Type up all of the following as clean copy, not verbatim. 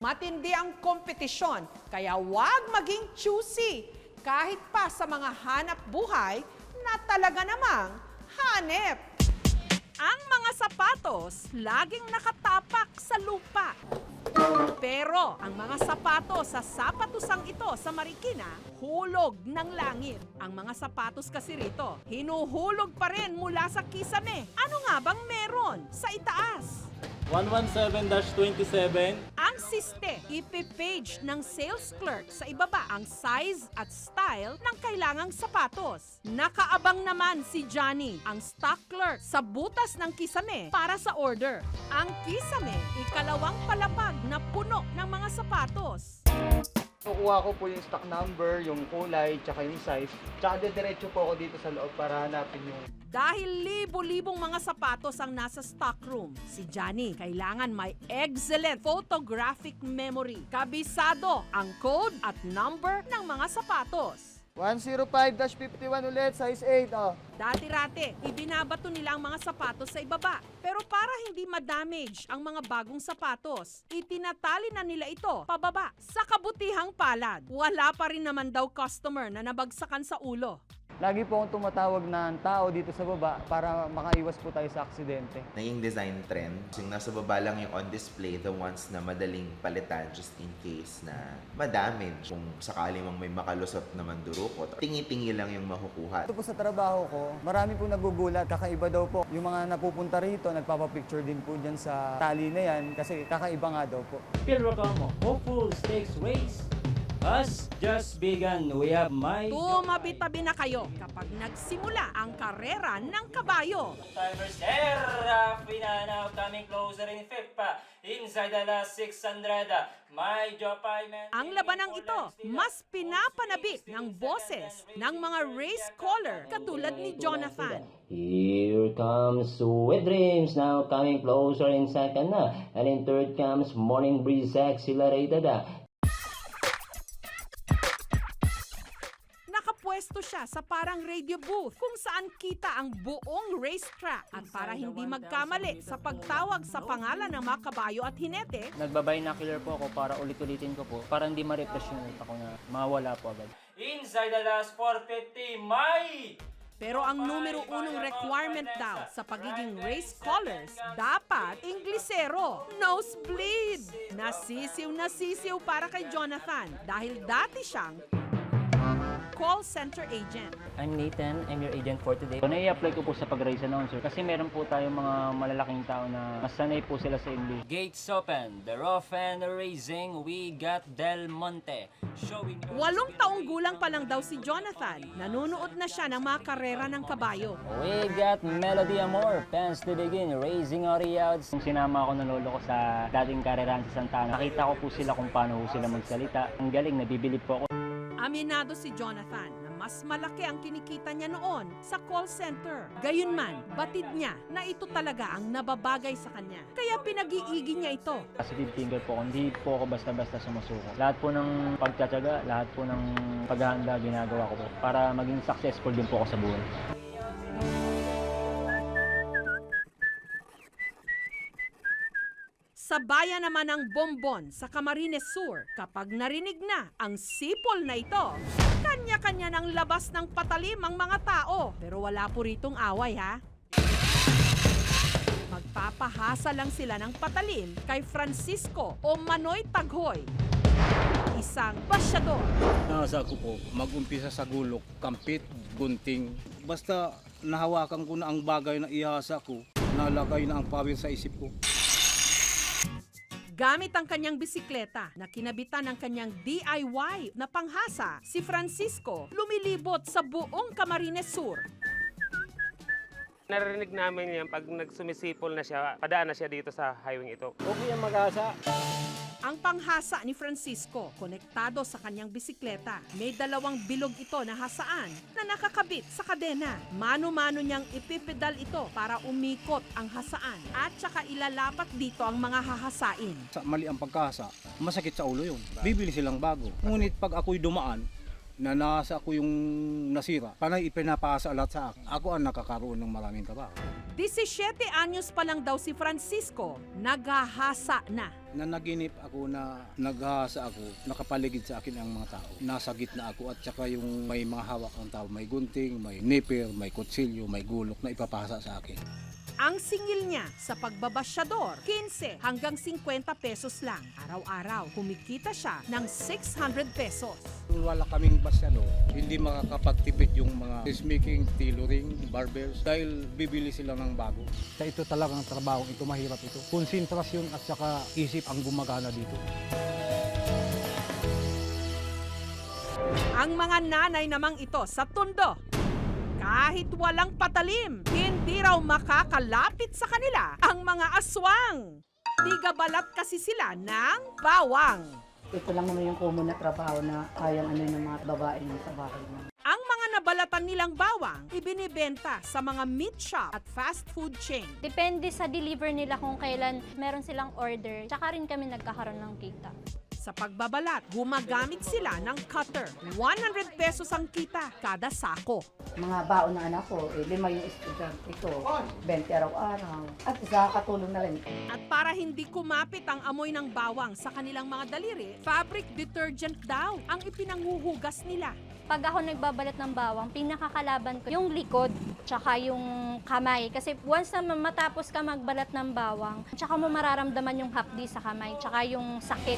Matindi ang kompetisyon, kaya huwag maging choosy kahit pa sa mga hanap buhay na talaga namang hanep. Ang mga sapatos laging nakatapak sa lupa. Pero ang mga sapatos sa sapatusang ito sa Marikina, hulog ng langit. Ang mga sapatos kasi rito, hinuhulog pa rin mula sa kisame. Ano nga bang meron sa itaas? 117-27. Ang siste, ipipage ng sales clerk sa ibaba ang size at style ng kailangang sapatos. Nakaabang naman si Johnny, ang stock clerk, sa butas ng kisame para sa order. Ang kisame, ikalawang palapag na puno ng mga sapatos. Kukuha ko po yung stock number, yung kulay, tsaka yung size. Tsaka diretso po ako dito sa loob para hanapin yung... Dahil libo-libong mga sapatos ang nasa stock room, si Johnny kailangan may excellent photographic memory. Kabisado ang code at number ng mga sapatos. 105-51 ulit, size 8. Oh. Dati-rate, ibinabato nila ang mga sapatos sa ibaba. Pero para hindi ma-damage ang mga bagong sapatos, itinatali na nila ito pababa. Sa kabutihang palad, wala pa rin naman daw customer na nabagsakan sa ulo. Lagi po akong tumatawag ng tao dito sa baba para makaiwas po tayo sa aksidente. Naging design trend. Yung nasa baba lang yung on display, the ones na madaling palitan just in case na madamage. Kung sakali mang may makalusot na mandurukot, tingi-tingi lang yung makukuha. Ito po sa trabaho ko, marami po nagugulat. Kakaiba daw po. Yung mga napupunta rito, nagpapapicture din po dyan sa tali na yan kasi kakaiba nga daw po. Phil Rocamo, Hopeful Stakes Race has just begun. We have my... Tumabi-tabi na kayo kapag nagsimula ang karera ng kabayo. Timers there, now coming closer in fifth pa. Inside the last 600, my Jopay man. Ang labanang ito, mas pinapanabik ng boses ng mga race caller katulad ni Jonathan. Here comes Sweet Dreams, now coming closer in second na. And in third comes Morning Breeze Accelerated. Nakapwesto siya sa parang radio booth kung saan kita ang buong racetrack. At para hindi magkamali sa pagtawag sa pangalan ng mga kabayo at hinete, Nagbabinocular po ako para ulit-ulitin ko po, para hindi ma-refresh yung utak ko na mawala po agad. Inside the last 450, my... pero ang numero unong requirement daw sa pagiging race callers, dapat Inglesero, nosebleed. Nasisiw para kay Jonathan dahil dati siyang call center agent. I'm Nathan, I'm your agent for today. Nai-apply ko po sa pag-race announcer kasi meron po tayong mga malalaking tao na mas sanay po sila sa English. Gates open, the rough and racing, we got Del Monte. Showing... 8 taong gulang pa lang daw si Jonathan. Nanunood na siya ng mga karera ng kabayo. We got Melody Amor, fans to begin, racing Oriauds. Kung sinama ako ng lolo ko sa dating karerahan sa Santa Ana, nakita ko po sila kung paano sila magsalita. Ang galing, nabibilib po ako. Aminado si Jonathan na mas malaki ang kinikita niya noon sa call center. Gayunman, batid niya na ito talaga ang nababagay sa kanya. Kaya pinag-iigi niya ito. Positive thinker po ako, hindi po ako basta-basta sumusuko. Lahat po ng pagtsatsaga, lahat po ng paghahanda ginagawa ko po para maging successful din po ako sa buhay. Sa bayan naman ng Bombon sa Camarines Sur, kapag narinig na ang sipol na ito, kanya-kanya ng labas ng patalim ang mga tao. Pero wala po ritong away ha. Magpapahasa lang sila ng patalim kay Francisco o Manoy Taghoy, isang pasyador. Nasa ko po, mag-umpisa sa gulok, kampit, gunting. Basta nahawakan ko na ang bagay na ihasa ko, nalagay na ang pawis sa isip ko. Gamit ang kanyang bisikleta na kinabitan ng kanyang DIY na panghasa, si Francisco lumilibot sa buong Camarines Sur. Narinig namin yan pag nagsumisipol na siya, padaan na siya dito sa highway ito. Okay ang mag-asa. Ang panghasa ni Francisco, konektado sa kanyang bisikleta. May 2 bilog ito na hasaan na nakakabit sa kadena. Mano-mano niyang ipipedal ito para umikot ang hasaan at saka ilalapat dito ang mga hahasain. Sa mali ang pagkasa, masakit sa ulo yun. Bibili silang bago. Ngunit pag ako'y dumaan, na nasa ako yung nasira, panay ipinapasa lahat sa akin. Ako ang nakakaroon ng maraming trabaho. 17 anyos pa lang daw si Francisco, naghahasa na. Nanaginip ako na naghahasa ako, nakapaligid sa akin ang mga tao. Nasa gitna ako at saka yung may mga hawak ang tao. May gunting, may nipper, may kutsilyo, may gulok na ipapasa sa akin. Ang singil niya sa pagbabasyador, 15 hanggang 50 pesos lang. Araw-araw, kumikita siya ng 600 pesos. Kung wala kaming basyado, hindi makakapagtipid yung mga dressmaking, tailoring, barbers dahil bibili sila ng bago. Ito talagang trabaho, ito mahirap ito. Konsentrasyon at saka isip ang gumagana dito. Ang mga nanay namang ito sa Tondo, kahit walang patalim, hindi raw makakalapit sa kanila ang mga aswang. Tigabalat kasi sila ng bawang. Ito lang naman yung common na trabaho na kayang ng mga babae sa bahay mo. Ang mga nabalatan nilang bawang, ibinibenta sa mga meat shop at fast food chain. Depende sa deliver nila kung kailan meron silang order. Tsaka rin kami nagkakaroon ng kita. Sa pagbabalat, gumagamit sila ng cutter. 100 pesos ang kita kada sako. Mga baon na anak ko, 5 yung estudyante ko, 20 araw-araw. At katulong na rin. At para hindi kumapit ang amoy ng bawang sa kanilang mga daliri, fabric detergent daw ang ipinanghuhugas nila. Pag ako nagbabalat ng bawang, pinakakalaban ko yung likod, tsaka yung kamay. Kasi once na matapos ka magbalat ng bawang, tsaka mo mararamdaman yung hapdi sa kamay, tsaka yung sakit.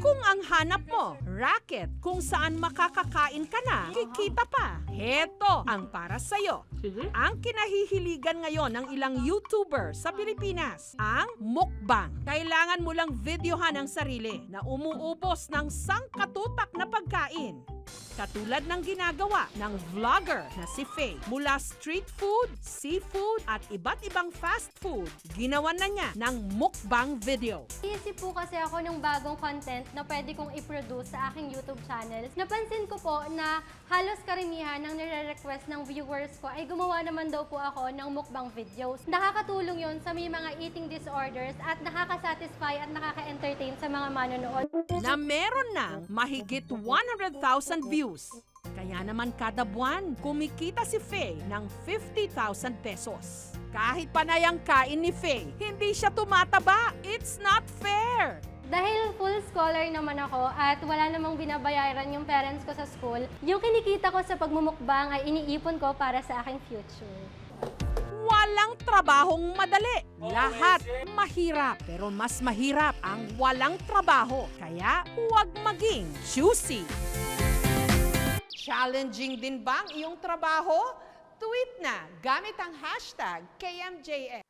Kung ang hanap mo, racket, kung saan makakakain ka na, kikita pa. Heto ang para sa'yo. Ang kinahihiligan ngayon ng ilang YouTuber sa Pilipinas, ang mukbang. Kailangan mo lang videohan ang sarili na umuubos ng sangkatutak na pagkain. Katulad ng ginagawa ng vlogger na si Faye. Mula street food, seafood, at iba't ibang fast food, ginawan na niya ng mukbang video. Iisip po kasi ako ng bagong content na pwede kong i-produce sa aking YouTube channel. Napansin ko po na halos karamihan ng nire-request ng viewers ko ay gumawa naman daw po ako ng mukbang videos. Nakakatulong yon sa may mga eating disorders at nakaka-satisfy at nakaka-entertain sa mga manonood. Na meron ng mahigit 100,000 views. Kaya naman kada buwan, kumikita si Faye ng 50,000 pesos. Kahit panay ang kain ni Faye, hindi siya tumataba. It's not fair! Dahil full scholar naman ako at wala namang binabayaran yung parents ko sa school, yung kinikita ko sa pagmumukbang ay iniipon ko para sa aking future. Walang trabahong madali. Lahat mahirap. Pero mas mahirap ang walang trabaho. Kaya huwag maging choosy. Challenging din bang iyong trabaho? Tweet na gamit ang hashtag KMJS.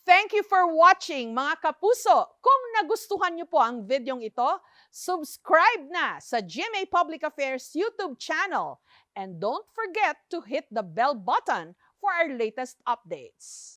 Thank you for watching mga kapuso. Kung nagustuhan niyo po ang videong ito, subscribe na sa GMA Public Affairs YouTube channel. And don't forget to hit the bell button for our latest updates.